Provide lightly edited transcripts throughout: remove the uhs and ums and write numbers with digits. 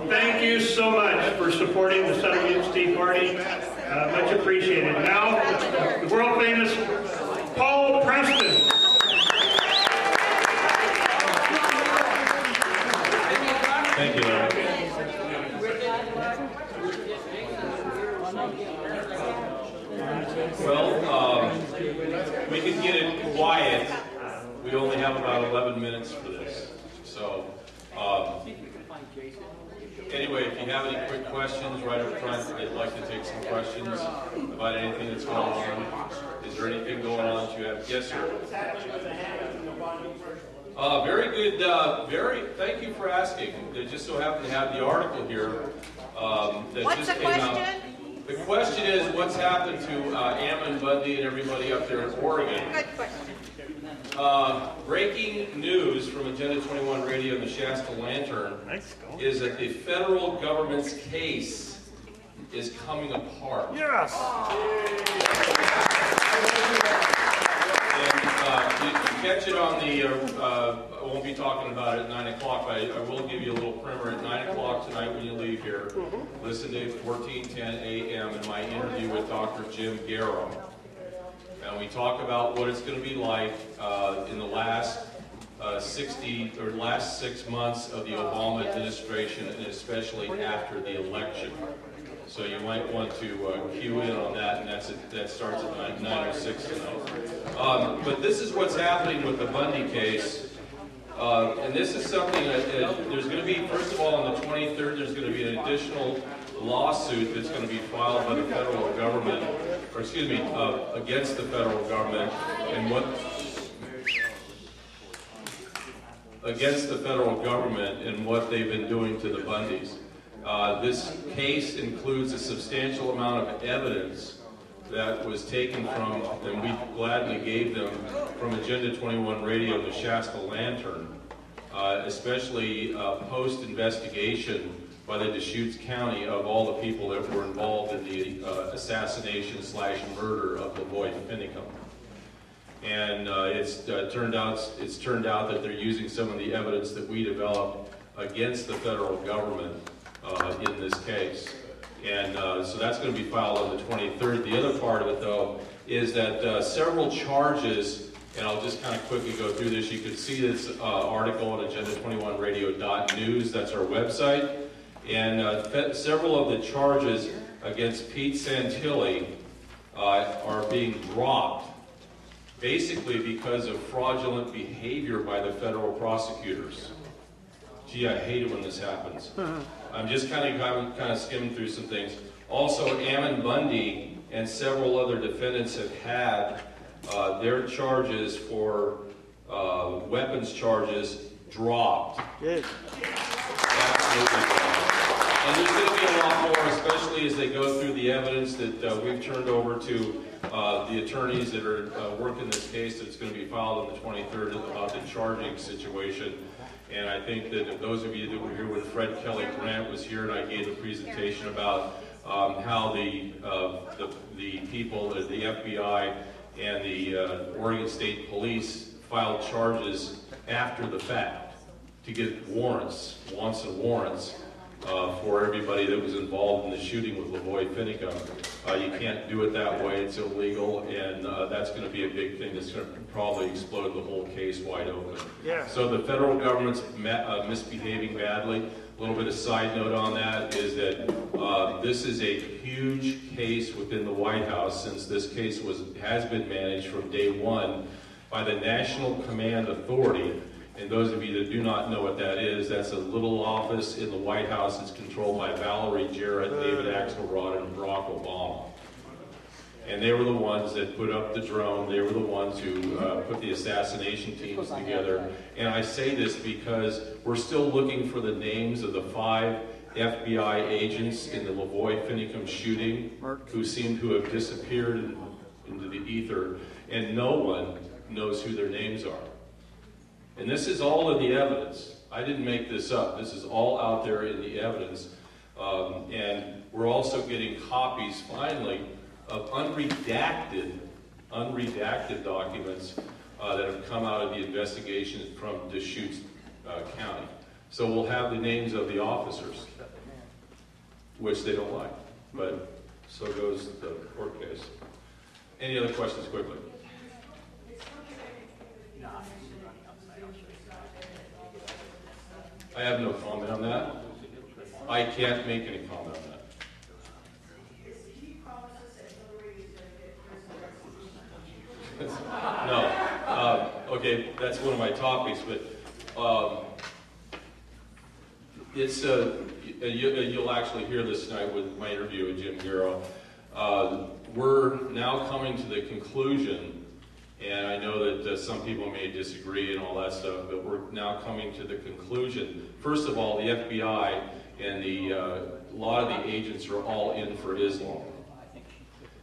Thank you so much for supporting the Southern Youth Tea Party. Much appreciated. Now, the world famous Paul Preston. Thank you, Larry. Well, we can get it quiet. We only have about 11 minutes for this. So, anyway, if you have any quick questions right up front, I'd like to take some questions about anything that's going on. Is there anything going on that you have? Yes, sir. Very good. Thank you for asking. They just so happen to have the article here that What's just the came question? out. The question is, what's happened to Ammon Bundy and everybody up there in Oregon? Good question. Breaking news from Agenda 21 Radio and the Shasta Lantern is that the federal government's case is coming apart. Yes. And you can catch it on the, I won't be talking about it at 9 o'clock, but I will give you a little primer at 9 o'clock tonight when you leave here. Listen to 1410 AM in my interview with Dr. Jim Garrow. And we talk about what it's going to be like in the last 6 months of the Obama administration, and especially after the election. So you might want to cue in on that, and that starts at 9:06 tonight. But this is what's happening with the Bundy case, and this is something that there's going to be, first of all, on the 23rd, there's going to be an additional lawsuit that's going to be filed by the federal government, or excuse me, against the federal government, and what they've been doing to the Bundys. This case includes a substantial amount of evidence that was taken from, and we gladly gave them, from Agenda 21 Radio and the Shasta Lantern, especially post-investigation by the Deschutes County of all the people that were involved in the assassination/murder of Lavoy Finicum. And it's turned out that they're using some of the evidence that we developed against the federal government in this case. And so that's going to be filed on the 23rd. The other part of it, though, is that several charges, and I'll just kind of quickly go through this. You can see this article on agenda21radio.news. That's our website. And several of the charges against Pete Santilli are being dropped, basically because of fraudulent behavior by the federal prosecutors. Gee, I hate it when this happens. I'm just kind of skimming through some things. Also, Ammon Bundy and several other defendants have had their charges for weapons charges dropped. Good. Absolutely dropped. And there's going to be a lot more, especially as they go through the evidence that we've turned over to the attorneys that are working this case that's going to be filed on the 23rd about the charging situation. And I think that if those of you that were here when Fred Kelly Grant was here and I gave a presentation about how the people, the FBI and the Oregon State Police filed charges after the fact to get warrants for everybody that was involved in the shooting with Lavoy Finicum. You can't do it that way, it's illegal, and that's going to be a big thing that's going to probably explode the whole case wide open. Yeah. So the federal government's misbehaving badly. A little bit of side note on that is that this is a huge case within the White House, since this case has been managed from day one by the National Command Authority. And those of you that do not know what that is, that's a little office in the White House that's controlled by Valerie Jarrett, David Axelrod, and Barack Obama. And they were the ones that put up the drone. They were the ones who put the assassination teams together. And I say this because we're still looking for the names of the 5 FBI agents in the Lavoy Finicum shooting who seem to have disappeared into the ether, and no one knows who their names are. And this is all in the evidence. I didn't make this up. This is all out there in the evidence. And we're also getting copies, finally, of unredacted documents that have come out of the investigation from Deschutes County. So we'll have the names of the officers. which they don't like, but so goes the court case. Any other questions quickly? I have no comment on that. I can't make any comment on that. No. Okay, that's one of my topics, but it's you'll actually hear this tonight with my interview with Jim Garrow. We're now coming to the conclusion, and I know that some people may disagree and all that stuff, but we're now coming to the conclusion. First of all, the FBI and a lot of the agents are all in for Islam.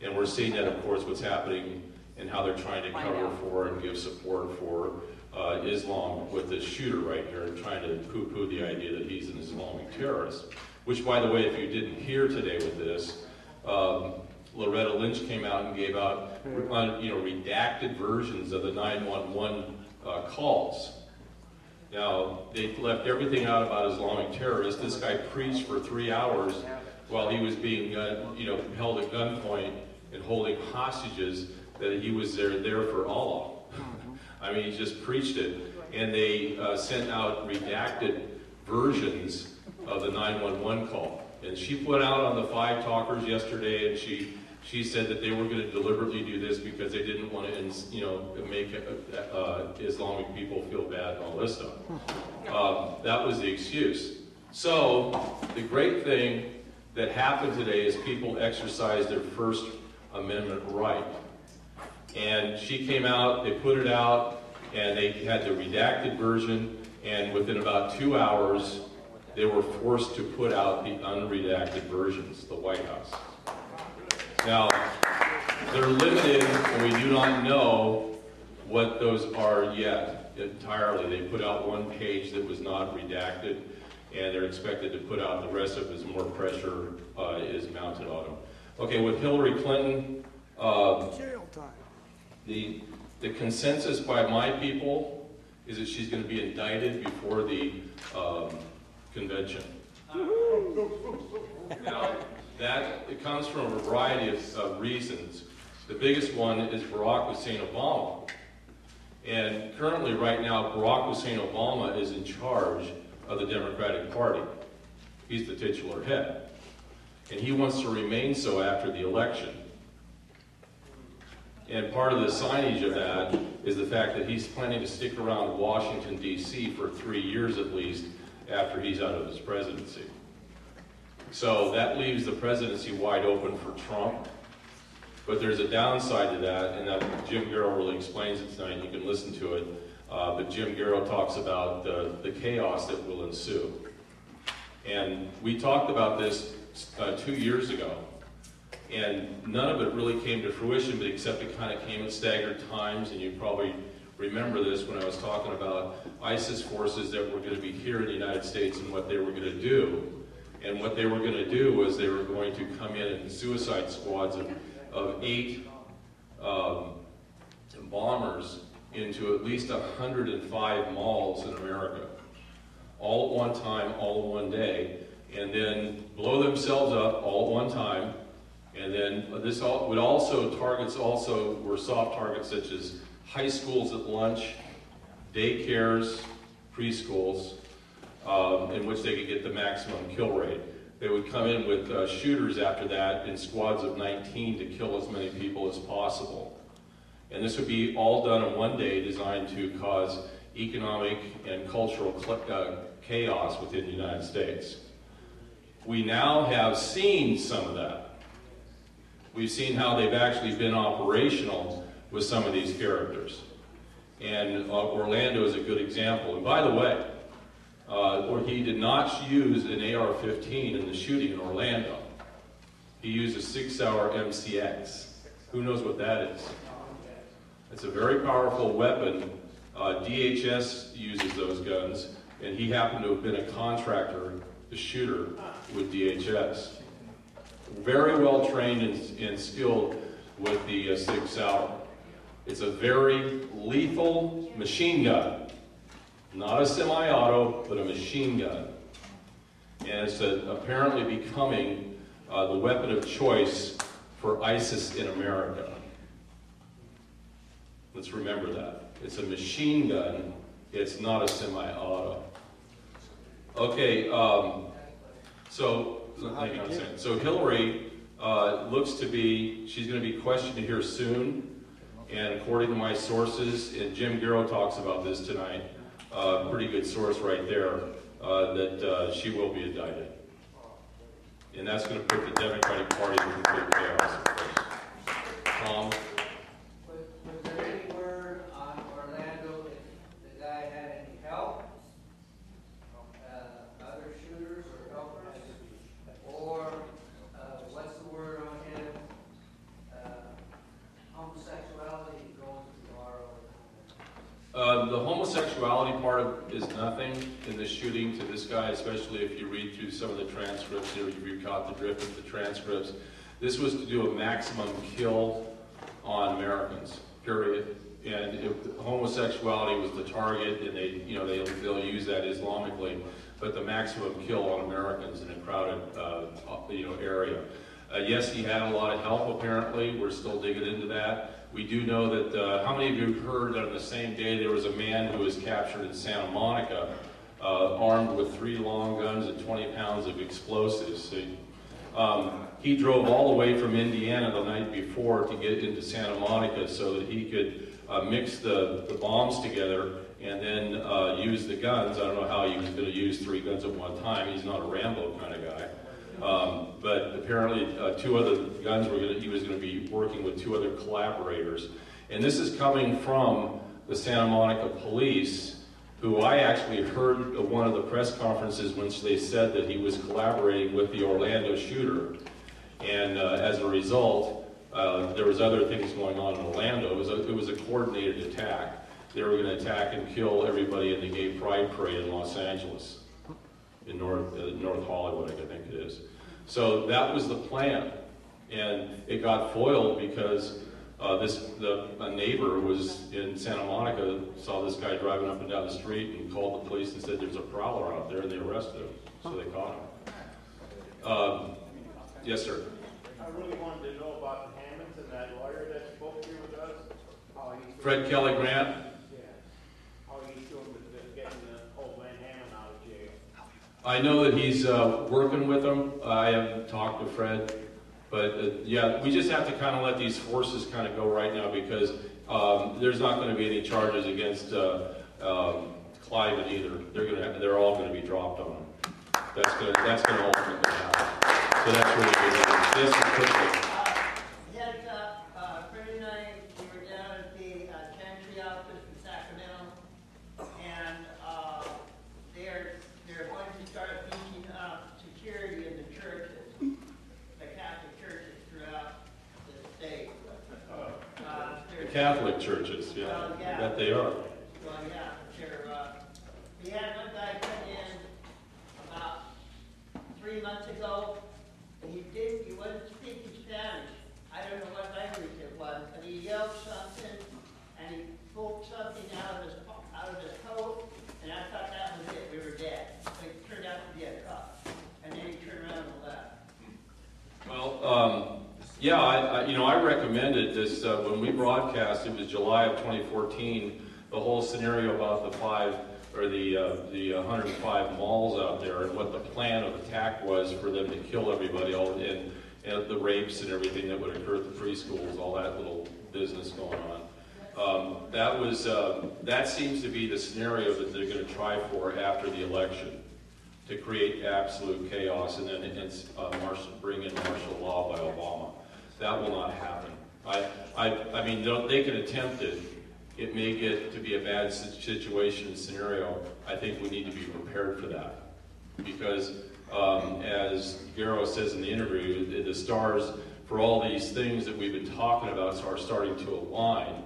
And we're seeing that, of course, what's happening and how they're trying to cover for and give support for Islam with this shooter right here and trying to poo-poo the idea that he's an Islamic terrorist. Which, by the way, if you didn't hear today with this, Loretta Lynch came out and gave out redacted versions of the 911 calls. Now, they left everything out about Islamic terrorists. This guy preached for 3 hours while he was being held at gunpoint and holding hostages that he was there for Allah. I mean, he just preached it. And they sent out redacted versions of the 911 call. And she put out on the 5 Talkers yesterday, and she said that they were going to deliberately do this because they didn't want to, make Islamic people feel bad and all this stuff. That was the excuse. So the great thing that happened today is people exercised their First Amendment right. And she came out, they put it out, and they had the redacted version, and within about 2 hours, they were forced to put out the unredacted versions, the White House. Now, they're limited, and we do not know what those are yet entirely. They put out 1 page that was not redacted, and they're expected to put out the rest of it as more pressure is mounted on them. Okay, with Hillary Clinton, the consensus by my people is that she's going to be indicted before the convention. Now, it comes from a variety of reasons. The biggest one is Barack Hussein Obama. And currently, right now, Barack Hussein Obama is in charge of the Democratic Party. He's the titular head. And he wants to remain so after the election. And part of the signage of that is the fact that he's planning to stick around Washington, D.C. for 3 years at least after he's out of his presidency. So that leaves the presidency wide open for Trump. But there's a downside to that, and that Jim Garrow really explains it tonight. You can listen to it. But Jim Garrow talks about the chaos that will ensue. And we talked about this 2 years ago. And none of it really came to fruition, but except it kind of came at staggered times. And you probably remember this when I was talking about ISIS forces that were going to be here in the United States and what they were going to do. And what they were going to do was they were going to come in suicide squads of 8 bombers into at least 105 malls in America, all at one time, all in one day, and then blow themselves up all at one time. And then this would also targets were soft targets such as high schools at lunch, daycares, preschools, in which they could get the maximum kill rate. They would come in with shooters after that in squads of 19 to kill as many people as possible. And this would be all done in one day, designed to cause economic and cultural chaos within the United States. We now have seen some of that. We've seen how they've actually been operational with some of these characters. And Orlando is a good example. And by the way, he did not use an AR-15 in the shooting in Orlando. He used a 6-hour MCX. Who knows what that is? It's a very powerful weapon. DHS uses those guns, and he happened to have been a contractor, the shooter, with DHS. Very well trained and skilled with the 6-hour. It's a very lethal machine gun. Not a semi-auto, but a machine gun. and it's apparently becoming the weapon of choice for ISIS in America. Let's remember that. It's a machine gun, it's not a semi-auto. Okay, so hang on a second. So Hillary looks to be, she's going to be questioned here soon, and according to my sources, and Jim Garrow talks about this tonight, pretty good source right there, that she will be indicted. And that's going to put the Democratic Party in complete chaos, of course. Tom? Was there any word on Orlando if the guy had any help? Other shooters or helpers? Or what's the word on him? Homosexuality going to the bar? The homosexuality part is nothing in the shooting to this guy, especially if you read through some of the transcripts, if you caught the drift of the transcripts. This was to do a maximum kill on Americans, period. And if homosexuality was the target, and they'll use that Islamically, but the maximum kill on Americans in a crowded area. Yes, he had a lot of help apparently. We're still digging into that. We do know that, how many of you have heard that on the same day there was a man who was captured in Santa Monica, armed with 3 long guns and 20 pounds of explosives. He drove all the way from Indiana the night before to get into Santa Monica so that he could mix the bombs together and then use the guns. I don't know how he was going to use 3 guns at one time. He's not a Rambo kind of guy. But apparently 2 other guns he was going to be working with 2 other collaborators. And this is coming from the Santa Monica police, who I actually heard at one of the press conferences when they said that he was collaborating with the Orlando shooter. And as a result, there was other things going on in Orlando. It was a coordinated attack. They were going to attack and kill everybody in the Gay Pride Parade in Los Angeles, in North Hollywood, I think it is. So that was the plan, and it got foiled because a neighbor was in Santa Monica, saw this guy driving up and down the street, and called the police and said there's a prowler out there, and they arrested him. So they caught him. Yes, sir. I really wanted to know about the Hammonds and that lawyer that spoke here with us. Fred Kelly Grant. How he's doing with getting the old man Hammond out of jail. I know that he's working with them. I haven't talked to Fred, but yeah, we just have to kind of let these forces kind of go right now because there's not going to be any charges against Cliven either. They're all going to be dropped on him. That's going to ultimately happen. So that's really good. Yes, quickly. Heads up, Friday night we were down at the Chantry office in Sacramento, and they're going to start beefing up security in the churches, the Catholic churches throughout the state. The Catholic churches, yeah, I bet they are. Well, yeah, we had one guy come in about 3 months ago. He wasn't speaking Spanish. I don't know what language it was, but he yelled something, and he pulled something out of his coat, and I thought that was it. We were dead. But it turned out to be a cop, and then he turned around and left. Well, yeah, I recommended this when we broadcast. It was July of 2014. The whole scenario about the 105 malls out there and what the plan of attack was for them to kill everybody, and the rapes and everything that would occur at the preschools, all that little business going on. That seems to be the scenario that they're going to try for after the election, to create absolute chaos and then bring in martial law by Obama. That will not happen. I mean, they can attempt it. It may get to be a bad situation and scenario. I think we need to be prepared for that. Because, as Garrow says in the interview, the stars for all these things that we've been talking about are starting to align.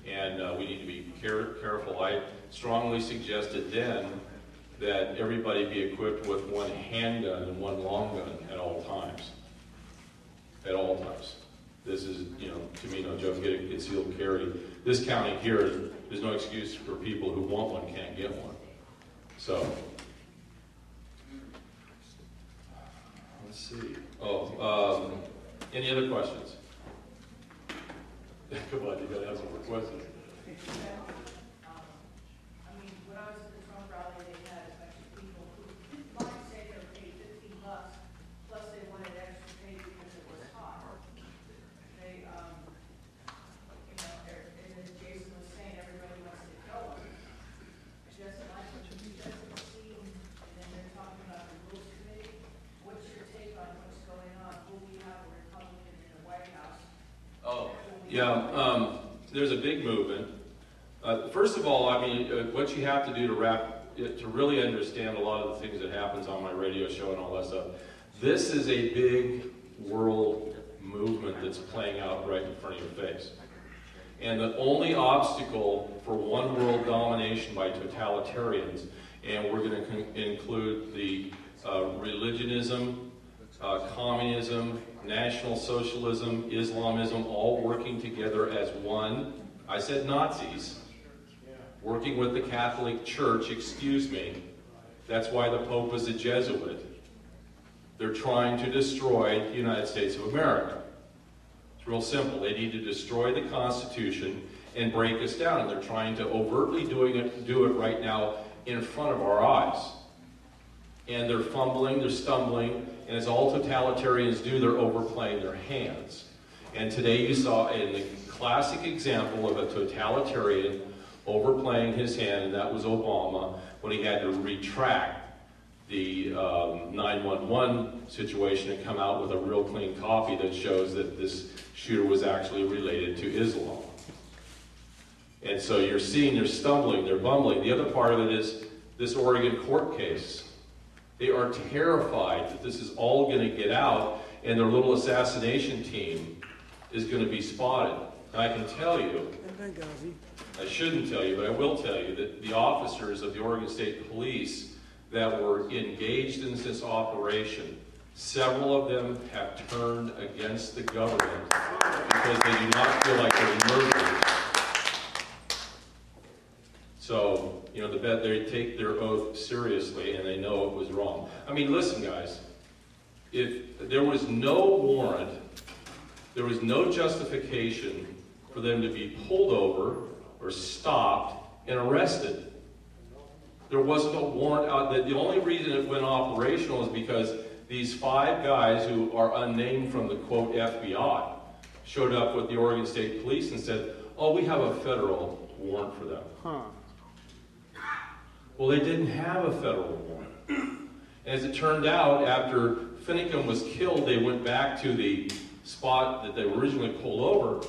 And we need to be careful. I strongly suggested then that everybody be equipped with 1 handgun and 1 long gun at all times. At all times. This is, to me, no joke, getting concealed carry. This county here, there's no excuse for people who want one can't get one. So, Let's see. Any other questions? Come on, you gotta have some more questions. I mean, when I was at the Trump rally, they had a bunch of people who might say they were paid $15, plus they wanted extra pay because it was hot. They, you know, and as Jason was saying, everybody wants to go. Just like what you doesn't seem, and then they're talking about the rules committee. What's your take on what's going on? Will we have a Republican in the White House? Yeah, there's a big movement. First of all, I mean, what you have to do to really understand a lot of the things that happens on my radio show and all that stuff, this is a big world movement that's playing out right in front of your face. And the only obstacle for one world domination by totalitarians, and we're going to include the religionism, communism, National Socialism, Islamism, all working together as one. I said Nazis, working with the Catholic Church, excuse me. That's why the Pope is a Jesuit. They're trying to destroy the United States of America. It's real simple. They need to destroy the Constitution and break us down. And they're trying to overtly do it right now in front of our eyes. And they're fumbling, they're stumbling, and as all totalitarians do, they're overplaying their hands. And today you saw a classic example of a totalitarian overplaying his hand, and that was Obama, when he had to retract the 9/11 situation and come out with a real clean copy that shows that this shooter was actually related to Islam. And so you're seeing they're stumbling, they're bumbling. The other part of it is this Oregon court case. They are terrified that this is all going to get out and their little assassination team is going to be spotted. And I can tell you, I shouldn't tell you, but I will tell you that the officers of the Oregon State Police that were engaged in this operation, several of them have turned against the government because they do not feel like they're murderers. So, you know, they take their oath seriously and they know it was wrong. I mean, listen, guys, if there was no warrant, there was no justification for them to be pulled over or stopped and arrested. There wasn't a warrant out. The only reason it went operational is because these 5 guys who are unnamed from the, quote, FBI showed up with the Oregon State Police and said, oh, we have a federal warrant for them. Well, they didn't have a federal warrant. And as it turned out, after Finicum was killed, they went back to the spot that they originally pulled over,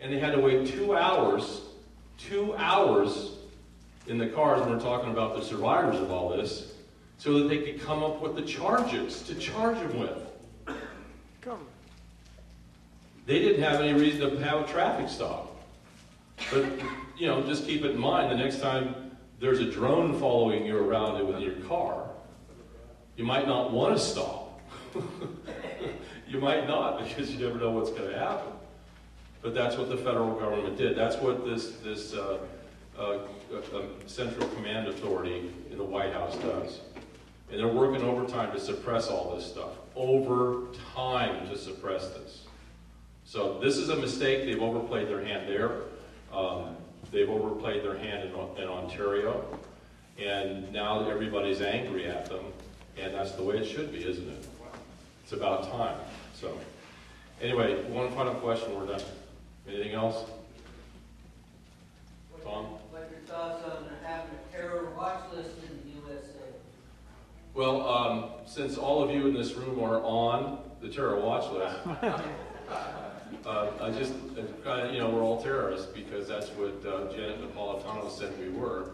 and they had to wait 2 hours in the cars, and we're talking about the survivors of all this, so that they could come up with the charges to charge them with. They didn't have any reason to have a traffic stop. But, you know, just keep it in mind, the next time there's a drone following you around with your car, you might not want to stop. You might not, because you never know what's going to happen. But that's what the federal government did. That's what this Central Command Authority in the White House does. And they're working overtime to suppress all this stuff. Overtime to suppress this. So this is a mistake. They've overplayed their hand there. They've overplayed their hand in Ontario. And now everybody's angry at them. And that's the way it should be, isn't it? It's about time. So anyway, one final question, we're done. Anything else? Tom? What are your thoughts on having a terror watch list in the USA? Well, since all of you in this room are on the terror watch list, I just, you know, we're all terrorists because that's what Janet Napolitano said we were.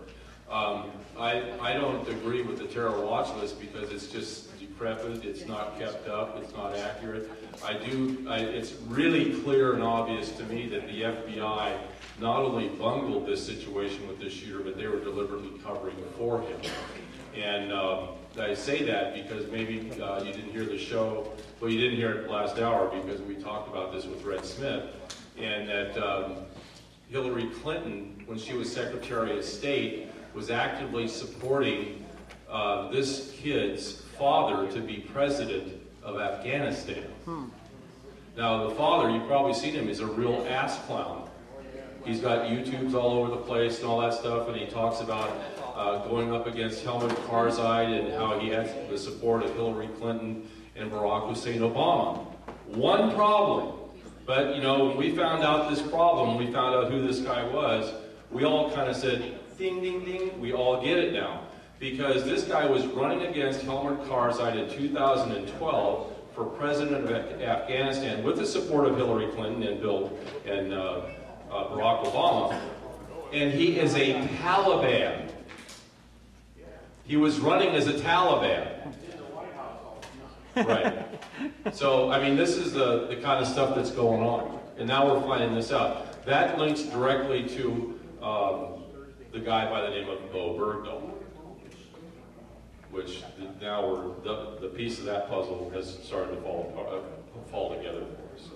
I don't agree with the terror watch list because it's just decrepit, it's not kept up, it's not accurate. It's really clear and obvious to me that the FBI not only bungled this situation with this shooter, but they were deliberately covering for him. And I say that because maybe you didn't hear the show, well, you didn't hear it last hour because we talked about this with Red Smith, and that Hillary Clinton, when she was Secretary of State, was actively supporting this kid's father to be president of Afghanistan. Now the father, you've probably seen him, is a real ass clown. He's got YouTubes all over the place and all that stuff, and he talks about going up against Helmut Karzai and how he has the support of Hillary Clinton and Barack Hussein Obama. One problem, but you know, when we found out this problem, we found out who this guy was, we all kind of said, ding, ding, ding, we all get it now. Because this guy was running against Helmut Karzai in 2012 for president of Afghanistan with the support of Hillary Clinton and Barack Obama, and he is a Taliban. He was running as a Taliban. Right. So, I mean, this is the kind of stuff that's going on. And now we're finding this out. That links directly to the guy by the name of Bo Bergdahl, which now the piece of that puzzle has started to fall together for us.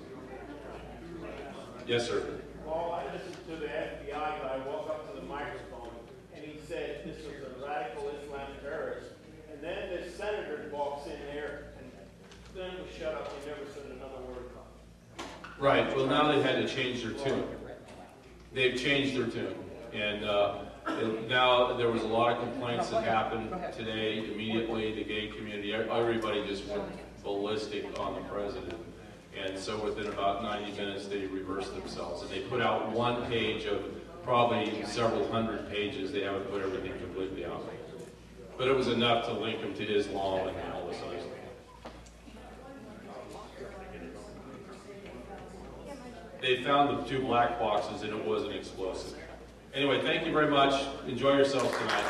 Yes, sir. Well, I listened to the FBI guy walk up to the microphone, and he said this was a radical Islam terrorist. And then this senator walks in there, and then was shut up. He never said another word. Right. Well, now they've had to change their tune. They've changed their tune. And now there was a lot of complaints that happened today immediately. The gay community, everybody just went ballistic on the president. And so within about 90 minutes, they reversed themselves. And they put out one page of probably several hundred pages. They haven't put everything completely out. But it was enough to link them to Islam and all this other stuff. They found the 2 black boxes, and it wasn't explosive. Anyway, thank you very much. Enjoy yourselves tonight.